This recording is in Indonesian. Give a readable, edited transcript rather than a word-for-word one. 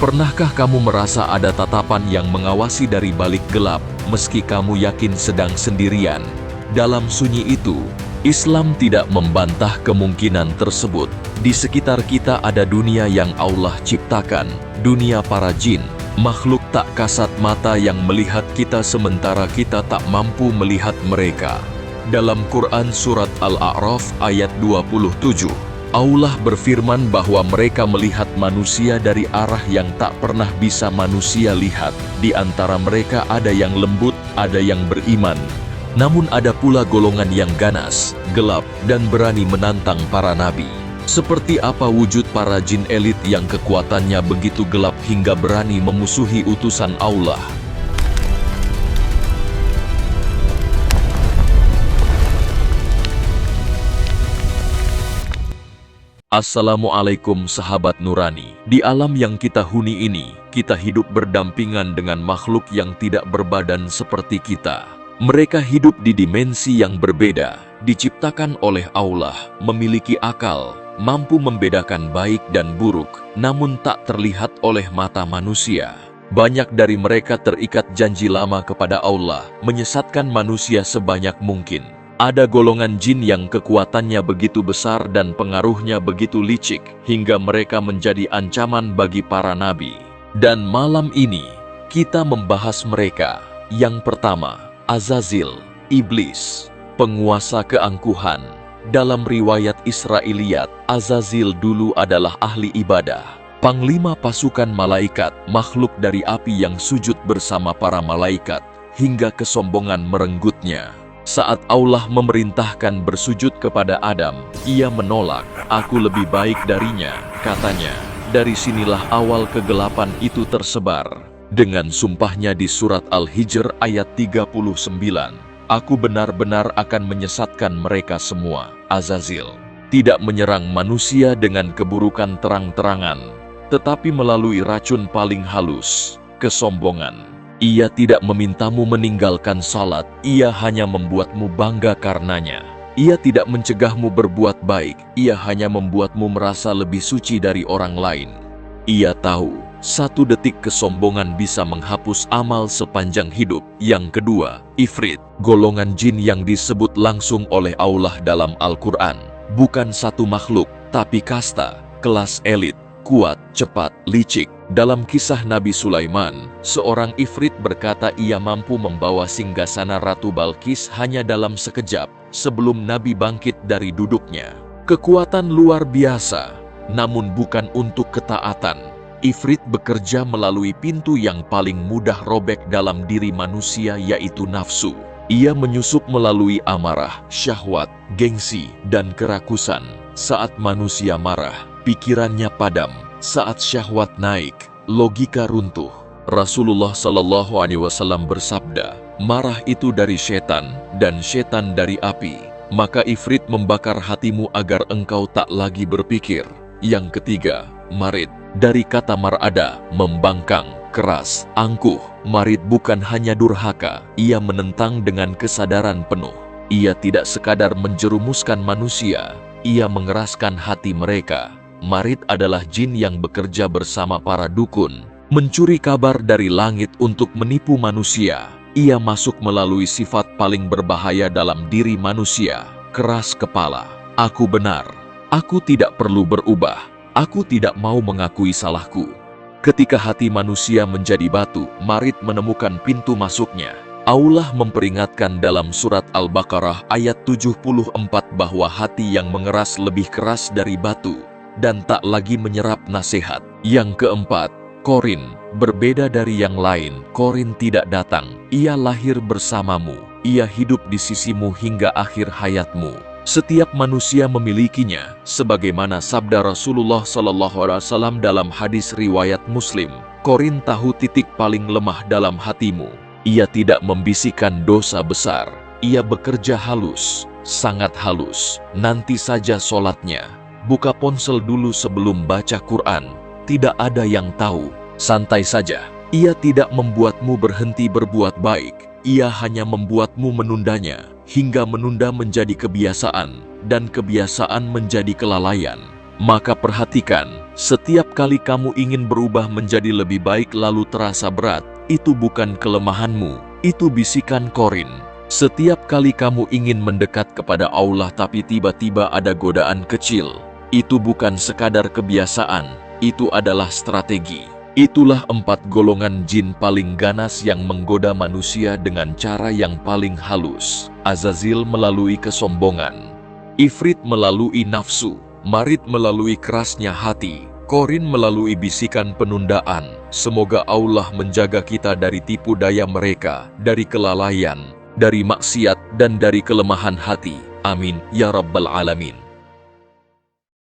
Pernahkah kamu merasa ada tatapan yang mengawasi dari balik gelap, meski kamu yakin sedang sendirian? Dalam sunyi itu, Islam tidak membantah kemungkinan tersebut. Di sekitar kita ada dunia yang Allah ciptakan, dunia para jin, makhluk tak kasat mata yang melihat kita sementara kita tak mampu melihat mereka. Dalam Quran Surat Al-A'raf ayat 27, Allah berfirman bahwa mereka melihat manusia dari arah yang tak pernah bisa manusia lihat. Di antara mereka ada yang lembut, ada yang beriman. Namun ada pula golongan yang ganas, gelap, dan berani menantang para nabi. Seperti apa wujud para jin elit yang kekuatannya begitu gelap hingga berani memusuhi utusan Allah? Assalamualaikum sahabat nurani. Di alam yang kita huni ini, kita hidup berdampingan dengan makhluk yang tidak berbadan seperti kita. Mereka hidup di dimensi yang berbeda, diciptakan oleh Allah, memiliki akal, mampu membedakan baik dan buruk, namun tak terlihat oleh mata manusia. Banyak dari mereka terikat janji lama kepada Allah, menyesatkan manusia sebanyak mungkin. Ada golongan jin yang kekuatannya begitu besar dan pengaruhnya begitu licik, hingga mereka menjadi ancaman bagi para nabi. Dan malam ini, kita membahas mereka. Yang pertama, Azazil, iblis, penguasa keangkuhan. Dalam riwayat Israiliyat, Azazil dulu adalah ahli ibadah, panglima pasukan malaikat, makhluk dari api yang sujud bersama para malaikat, hingga kesombongan merenggutnya. Saat Allah memerintahkan bersujud kepada Adam, ia menolak. "Aku lebih baik darinya," katanya. Dari sinilah awal kegelapan itu tersebar. Dengan sumpahnya di surat Al-Hijr ayat 39, "Aku benar-benar akan menyesatkan mereka semua." Azazil tidak menyerang manusia dengan keburukan terang-terangan, tetapi melalui racun paling halus, kesombongan. Ia tidak memintamu meninggalkan salat, ia hanya membuatmu bangga karenanya. Ia tidak mencegahmu berbuat baik, ia hanya membuatmu merasa lebih suci dari orang lain. Ia tahu, satu detik kesombongan bisa menghapus amal sepanjang hidup. Yang kedua, Ifrit, golongan jin yang disebut langsung oleh Allah dalam Al-Quran. Bukan satu makhluk, tapi kasta, kelas elit, kuat, cepat, licik. Dalam kisah Nabi Sulaiman, seorang Ifrit berkata ia mampu membawa singgasana Ratu Balkis hanya dalam sekejap, sebelum Nabi bangkit dari duduknya. Kekuatan luar biasa, namun bukan untuk ketaatan. Ifrit bekerja melalui pintu yang paling mudah robek dalam diri manusia, yaitu nafsu. Ia menyusup melalui amarah, syahwat, gengsi, dan kerakusan. Saat manusia marah, pikirannya padam. Saat syahwat naik, logika runtuh. Rasulullah Shallallahu Alaihi Wasallam bersabda, "Marah itu dari setan, dan setan dari api." Maka Ifrit membakar hatimu agar engkau tak lagi berpikir. Yang ketiga, Marid. Dari kata marada, membangkang, keras, angkuh. Marid bukan hanya durhaka, ia menentang dengan kesadaran penuh. Ia tidak sekadar menjerumuskan manusia, ia mengeraskan hati mereka. Marid adalah jin yang bekerja bersama para dukun, mencuri kabar dari langit untuk menipu manusia. Ia masuk melalui sifat paling berbahaya dalam diri manusia, keras kepala. "Aku benar, aku tidak perlu berubah, aku tidak mau mengakui salahku." Ketika hati manusia menjadi batu, Marid menemukan pintu masuknya. Allah memperingatkan dalam surat Al-Baqarah ayat 74 bahwa hati yang mengeras lebih keras dari batu dan tak lagi menyerap nasihat. Yang keempat, Korin. Berbeda dari yang lain, Korin tidak datang. Ia lahir bersamamu. Ia hidup di sisimu hingga akhir hayatmu. Setiap manusia memilikinya, sebagaimana sabda Rasulullah SAW dalam hadis riwayat Muslim. Korin tahu titik paling lemah dalam hatimu. Ia tidak membisikkan dosa besar. Ia bekerja halus, sangat halus. Nanti saja sholatnya. Buka ponsel dulu sebelum baca Quran. Tidak ada yang tahu. Santai saja. Ia tidak membuatmu berhenti berbuat baik. Ia hanya membuatmu menundanya, hingga menunda menjadi kebiasaan, dan kebiasaan menjadi kelalaian. Maka perhatikan, setiap kali kamu ingin berubah menjadi lebih baik lalu terasa berat, itu bukan kelemahanmu, itu bisikan Korin. Setiap kali kamu ingin mendekat kepada Allah tapi tiba-tiba ada godaan kecil, itu bukan sekadar kebiasaan, itu adalah strategi. Itulah 4 golongan jin paling ganas yang menggoda manusia dengan cara yang paling halus. Azazil melalui kesombongan, Ifrit melalui nafsu, Marit melalui kerasnya hati, Korin melalui bisikan penundaan. Semoga Allah menjaga kita dari tipu daya mereka, dari kelalaian, dari maksiat, dan dari kelemahan hati. Amin, ya Rabbal Alamin.